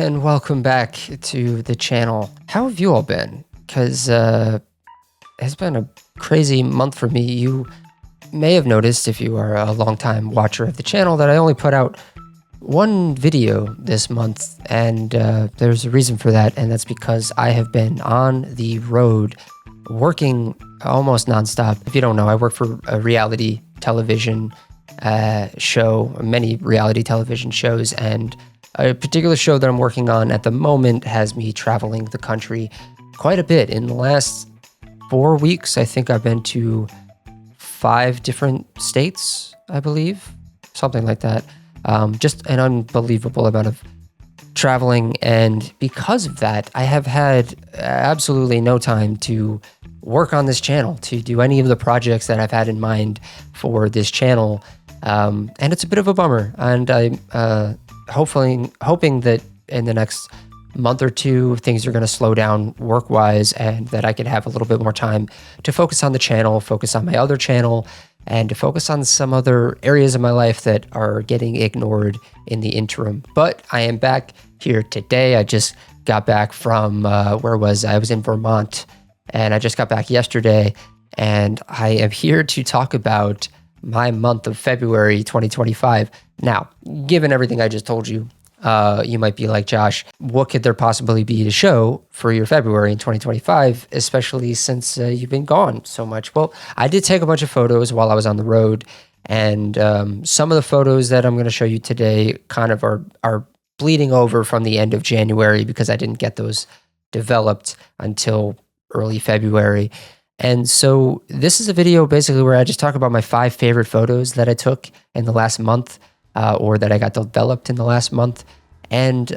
and welcome back to the channel. How have you all been? Because it's been a crazy month for me. You may have noticed, if you are a longtime watcher of the channel, that I only put out one video this month, and there's a reason for that, and that's because I have been on the road working almost nonstop. If you don't know, I work for a reality television show, many reality television shows, and a particular show that I'm working on at the moment has me traveling the country quite a bit. In the last 4 weeks, I think I've been to 5 different states, I believe, something like that. Just an unbelievable amount of traveling, and because of that, I have had absolutely no time to work on this channel, to do any of the projects that I've had in mind for this channel, and it's a bit of a bummer, and I'm hoping that in the next month or two, things are going to slow down work-wise, and that I can have a little bit more time to focus on the channel, focus on my other channel, and to focus on some other areas of my life that are getting ignored in the interim. But I am back here today. I just got back from, where was I? I was in Vermont, and I just got back yesterday, and I am here to talk about my month of February 2025. Now, given everything I just told you, you might be like, Josh, what could there possibly be to show for your February in 2025, especially since you've been gone so much? Well, I did take a bunch of photos while I was on the road, and some of the photos that I'm going to show you today kind of are bleeding over from the end of January because I didn't get those developed until early February. And so this is a video basically where I just talk about my 5 favorite photos that I took in the last month, or that I got developed in the last month. And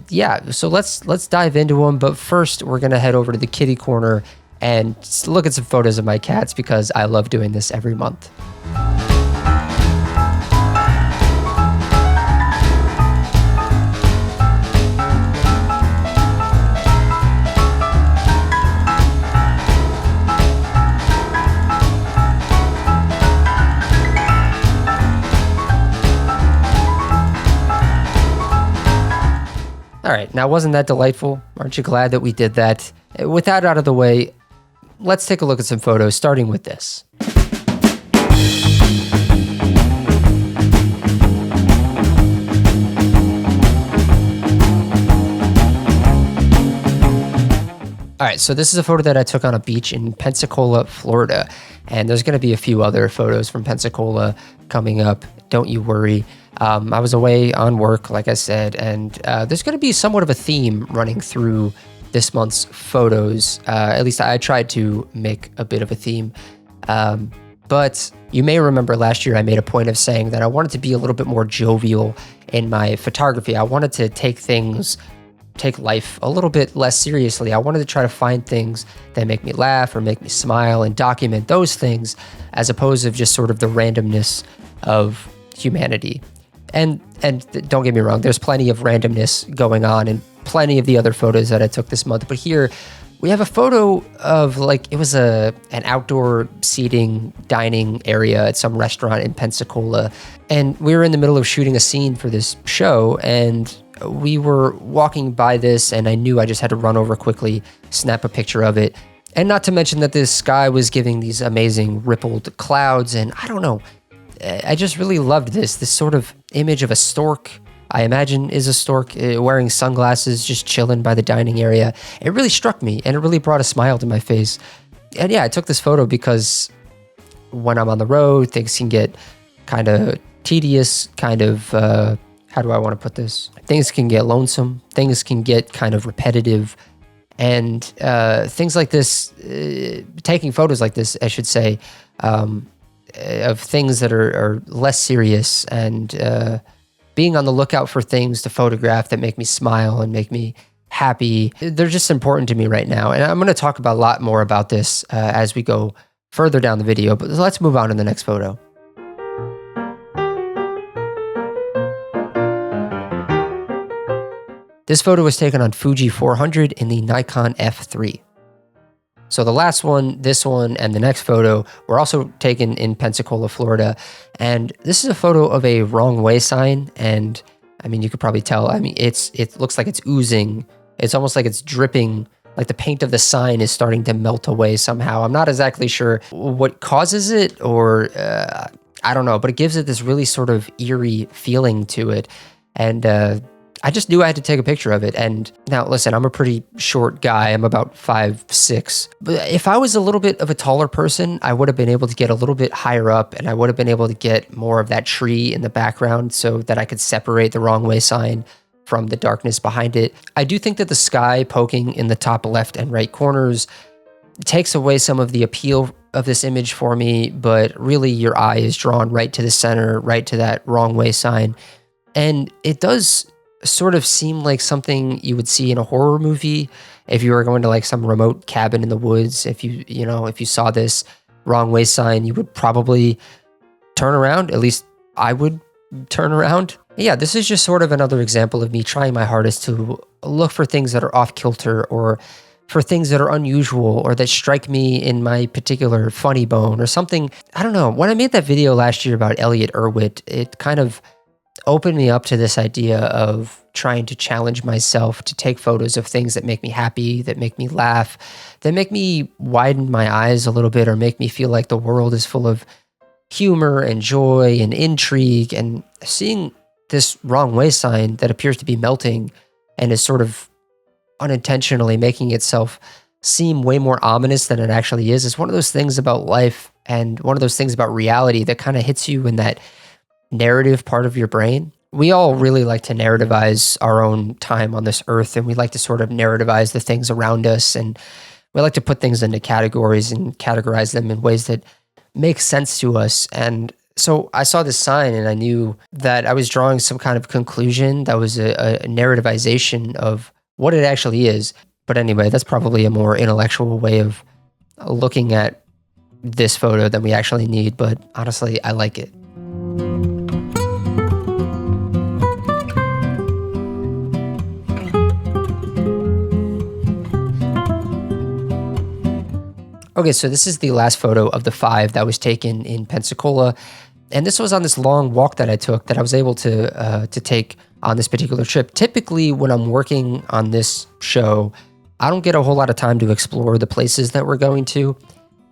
yeah, so let's dive into them. But first, we're going to head over to the kitty corner and look at some photos of my cats, because I love doing this every month. All right, now wasn't that delightful? Aren't you glad that we did that? With that out of the way, let's take a look at some photos, starting with this. All right, so this is a photo that I took on a beach in Pensacola, Florida, and there's going to be a few other photos from Pensacola coming up. Don't you worry. I was away on work, like I said, and there's going to be somewhat of a theme running through this month's photos. At least I tried to make a bit of a theme. But you may remember last year I made a point of saying that I wanted to be a little bit more jovial in my photography. I wanted to take life a little bit less seriously. I wanted to try to find things that make me laugh or make me smile and document those things, as opposed to just sort of the randomness of humanity. And don't get me wrong, there's plenty of randomness going on in plenty of the other photos that I took this month. But here we have a photo of, like, it was an outdoor seating dining area at some restaurant in Pensacola. And we were in the middle of shooting a scene for this show, and we were walking by this, and I knew I just had to run over quickly, snap a picture of it. And not to mention that this sky was giving these amazing rippled clouds, and I don't know, I just really loved this sort of image of a stork, I imagine is a stork, wearing sunglasses, just chilling by the dining area. It really struck me, and it really brought a smile to my face. And yeah, I took this photo because when I'm on the road, things can get kind of tedious, kind of, how do I want to put this? Things can get lonesome, things can get kind of repetitive, and things like this, taking photos like this, I should say, of things that are less serious, and being on the lookout for things to photograph that make me smile and make me happy. They're just important to me right now. And I'm going to talk about a lot more about this as we go further down the video, but let's move on to the next photo. This photo was taken on Fuji 400 in the Nikon F3. So the last one, this one, and the next photo were also taken in Pensacola, Florida. And this is a photo of a wrong way sign. And I mean, you could probably tell. I mean, it looks like it's oozing. It's almost like it's dripping, like the paint of the sign is starting to melt away somehow. I'm not exactly sure what causes it, or I don't know, but it gives it this really sort of eerie feeling to it. And I just knew I had to take a picture of it. And now, listen, I'm a pretty short guy. I'm about 5'6". But if I was a little bit of a taller person, I would have been able to get a little bit higher up, and I would have been able to get more of that tree in the background so that I could separate the wrong way sign from the darkness behind it. I do think that the sky poking in the top left and right corners takes away some of the appeal of this image for me, but really your eye is drawn right to the center, right to that wrong way sign. And it does sort of seem like something you would see in a horror movie if you were going to like some remote cabin in the woods. If you saw this wrong way sign, you would probably turn around. At least I would turn around. Yeah, this is just sort of another example of me trying my hardest to look for things that are off kilter, or for things that are unusual, or that strike me in my particular funny bone or something. I don't know. When I made that video last year about Elliot Erwitt, it kind of opened me up to this idea of trying to challenge myself to take photos of things that make me happy, that make me laugh, that make me widen my eyes a little bit, or make me feel like the world is full of humor and joy and intrigue. And seeing this wrong way sign that appears to be melting and is sort of unintentionally making itself seem way more ominous than it actually is one of those things about life, and one of those things about reality that kind of hits you in that narrative part of your brain. We all really like to narrativize our own time on this earth, and we like to sort of narrativize the things around us, and we like to put things into categories and categorize them in ways that make sense to us. And so I saw this sign and I knew that I was drawing some kind of conclusion that was a narrativization of what it actually is. But anyway, that's probably a more intellectual way of looking at this photo than we actually need. But honestly, I like it. Okay, so this is the last photo of the 5 that was taken in Pensacola. And this was on this long walk that I took that I was able to take on this particular trip. Typically, when I'm working on this show, I don't get a whole lot of time to explore the places that we're going to.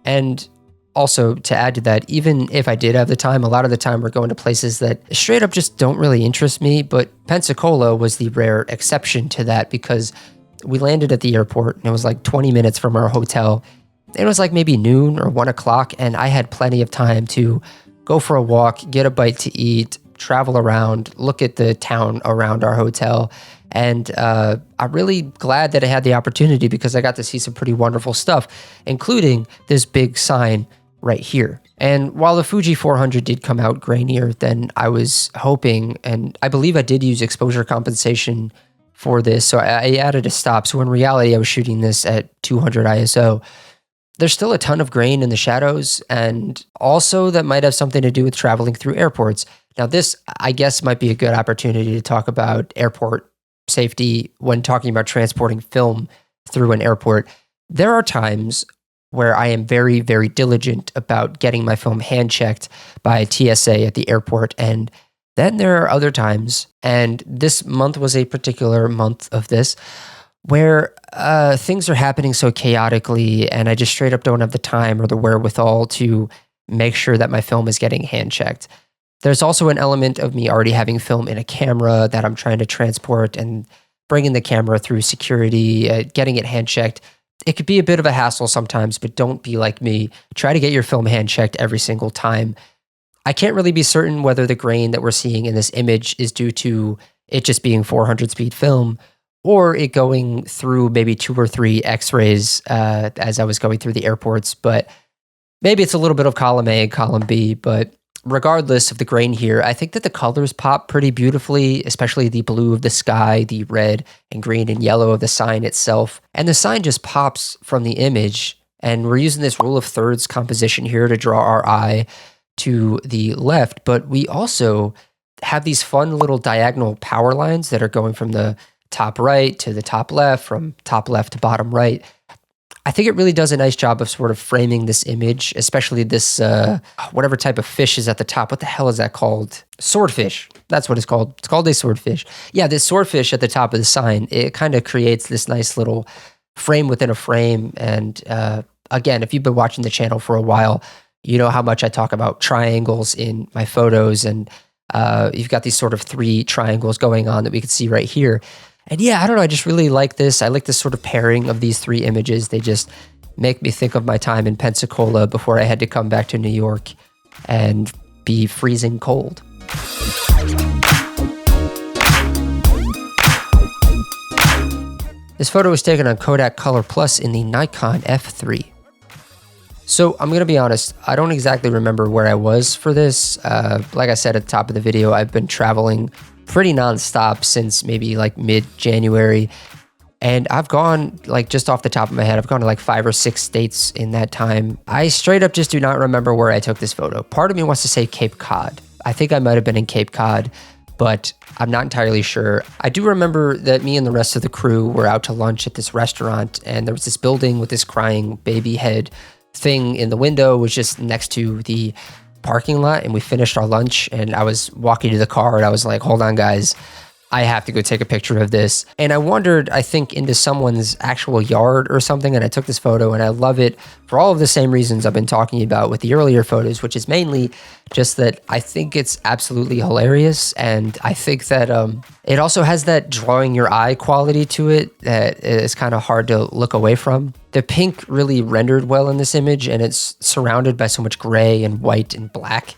And also, to add to that, even if I did have the time, a lot of the time we're going to places that straight up just don't really interest me. But Pensacola was the rare exception to that, because we landed at the airport and it was like 20 minutes from our hotel. It was like maybe noon or 1 o'clock, and I had plenty of time to go for a walk, get a bite to eat, travel around, look at the town around our hotel. And I'm really glad that I had the opportunity, because I got to see some pretty wonderful stuff, including this big sign right here. And while the Fuji 400 did come out grainier than I was hoping, and I believe I did use exposure compensation for this, so I added a stop. So in reality, I was shooting this at 200 ISO. There's still a ton of grain in the shadows, and also that might have something to do with traveling through airports. Now this, I guess, might be a good opportunity to talk about airport safety when talking about transporting film through an airport. There are times where I am very, very diligent about getting my film hand-checked by TSA at the airport, and then there are other times, and this month was a particular month of this, where things are happening so chaotically, and I just straight up don't have the time or the wherewithal to make sure that my film is getting hand-checked. There's also an element of me already having film in a camera that I'm trying to transport, and bringing the camera through security, getting it hand-checked. It could be a bit of a hassle sometimes, but don't be like me. Try to get your film hand-checked every single time. I can't really be certain whether the grain that we're seeing in this image is due to it just being 400 speed film, or it going through maybe 2 or 3 x-rays as I was going through the airports. But maybe it's a little bit of column A and column B. But regardless of the grain here, I think that the colors pop pretty beautifully, especially the blue of the sky, the red and green and yellow of the sign itself. And the sign just pops from the image. And we're using this rule of thirds composition here to draw our eye to the left. But we also have these fun little diagonal power lines that are going from the top right to the top left, from top left to bottom right. I think it really does a nice job of sort of framing this image, especially this, whatever type of fish is at the top. What the hell is that called? Swordfish. That's what it's called. It's called a swordfish. Yeah, this swordfish at the top of the sign, it kind of creates this nice little frame within a frame. And again, if you've been watching the channel for a while, you know how much I talk about triangles in my photos. And you've got these sort of 3 triangles going on that we can see right here. And yeah, I don't know, I just really like this. I like this sort of pairing of these 3 images. They just make me think of my time in Pensacola before I had to come back to New York and be freezing cold. This photo was taken on Kodak Colorplus in the Nikon F3. So I'm going to be honest, I don't exactly remember where I was for this. Like I said at the top of the video, I've been traveling pretty nonstop since maybe like mid-January. And I've gone, like, just off the top of my head, I've gone to like 5 or 6 states in that time. I straight up just do not remember where I took this photo. Part of me wants to say Cape Cod. I think I might have been in Cape Cod, but I'm not entirely sure. I do remember that me and the rest of the crew were out to lunch at this restaurant, and there was this building with this crying baby head thing in the window, was just next to the parking lot, and we finished our lunch, and I was walking to the car, and I was like, hold on, guys, I have to go take a picture of this. And I wandered, I think, into someone's actual yard or something, and I took this photo, and I love it for all of the same reasons I've been talking about with the earlier photos, which is mainly just that I think it's absolutely hilarious, and I think that it also has that drawing your eye quality to it that is kind of hard to look away from. The pink really rendered well in this image, and it's surrounded by so much gray and white and black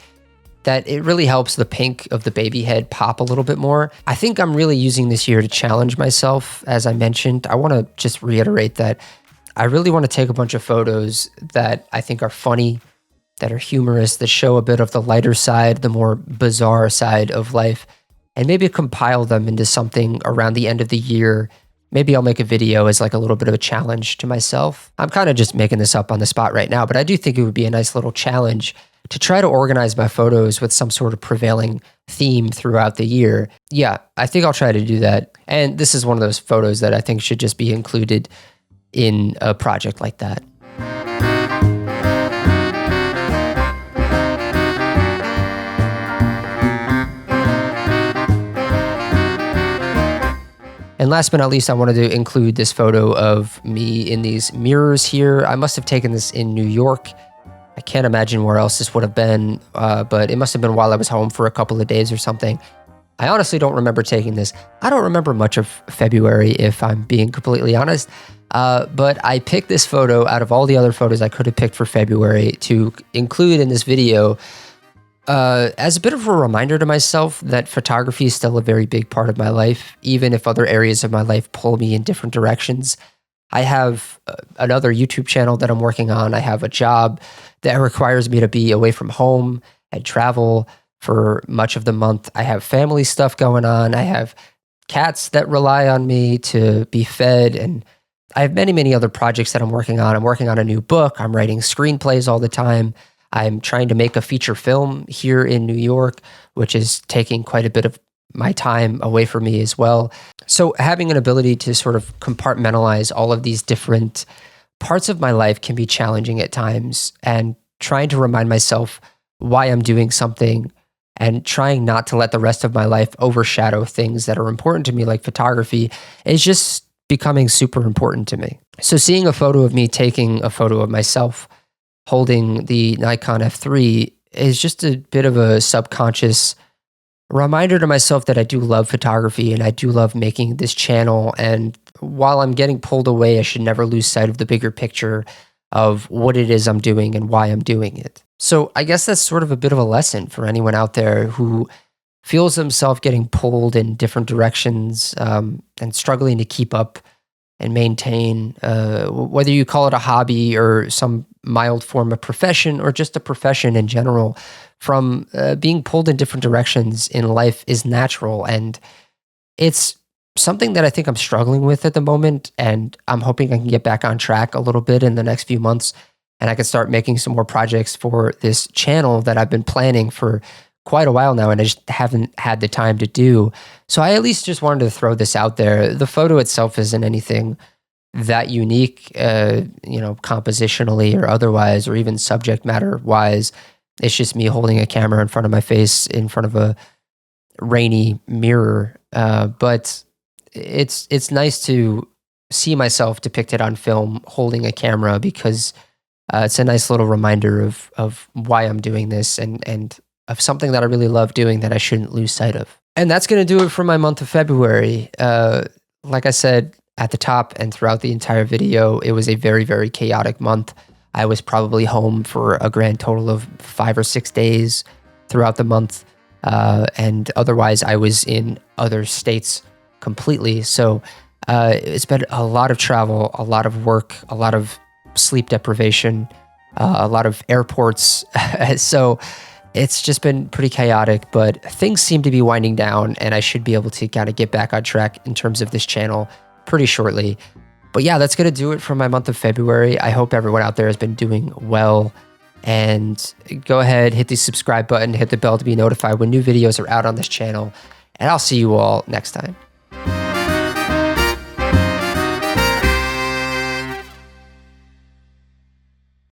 that it really helps the pink of the baby head pop a little bit more. I think I'm really using this year to challenge myself. As I mentioned, I want to just reiterate that I really want to take a bunch of photos that I think are funny, that are humorous, that show a bit of the lighter side, the more bizarre side of life, and maybe compile them into something around the end of the year. Maybe I'll make a video as like a little bit of a challenge to myself. I'm kind of just making this up on the spot right now, but I do think it would be a nice little challenge to try to organize my photos with some sort of prevailing theme throughout the year. Yeah, I think I'll try to do that. And this is one of those photos that I think should just be included in a project like that. And last but not least, I wanted to include this photo of me in these mirrors here. I must have taken this in New York. I can't imagine where else this would have been, but it must have been while I was home for a couple of days or something. I honestly don't remember taking this. I don't remember much of February, if I'm being completely honest, but I picked this photo out of all the other photos I could have picked for February to include in this video as a bit of a reminder to myself that photography is still a very big part of my life, even if other areas of my life pull me in different directions. I have another YouTube channel that I'm working on. I have a job that requires me to be away from home and travel for much of the month. I have family stuff going on. I have cats that rely on me to be fed. And I have many, many other projects that I'm working on. I'm working on a new book. I'm writing screenplays all the time. I'm trying to make a feature film here in New York, which is taking quite a bit of my time away from me as well. So having an ability to sort of compartmentalize all of these different parts of my life can be challenging at times, and trying to remind myself why I'm doing something and trying not to let the rest of my life overshadow things that are important to me, like photography, is just becoming super important to me. So seeing a photo of me taking a photo of myself holding the Nikon F3 is just a bit of a subconscious reminder to myself that I do love photography and I do love making this channel. And while I'm getting pulled away, I should never lose sight of the bigger picture of what it is I'm doing and why I'm doing it. So I guess that's sort of a bit of a lesson for anyone out there who feels themselves getting pulled in different directions and struggling to keep up and maintain, whether you call it a hobby or some mild form of profession or just a profession in general. From being pulled in different directions in life is natural, and it's something that I think I'm struggling with at the moment, and I'm hoping I can get back on track a little bit in the next few months, and I can start making some more projects for this channel that I've been planning for quite a while now, and I just haven't had the time to do. So I at least just wanted to throw this out there. The photo itself isn't anything that unique, compositionally or otherwise, or even subject matter wise. It's just me holding a camera in front of my face in front of a rainy mirror. But it's nice to see myself depicted on film holding a camera, because it's a nice little reminder of why I'm doing this, and of something that I really love doing that I shouldn't lose sight of. And that's going to do it for my month of February. Like I said at the top and throughout the entire video, it was a very, very chaotic month. I was probably home for a grand total of 5 or 6 days throughout the month. And otherwise, I was in other states completely. So it's been a lot of travel, a lot of work, a lot of sleep deprivation, a lot of airports. So it's just been pretty chaotic, but things seem to be winding down, and I should be able to kind of get back on track in terms of this channel pretty shortly. But yeah, that's going to do it for my month of February. I hope everyone out there has been doing well. And go ahead, hit the subscribe button, hit the bell to be notified when new videos are out on this channel. And I'll see you all next time.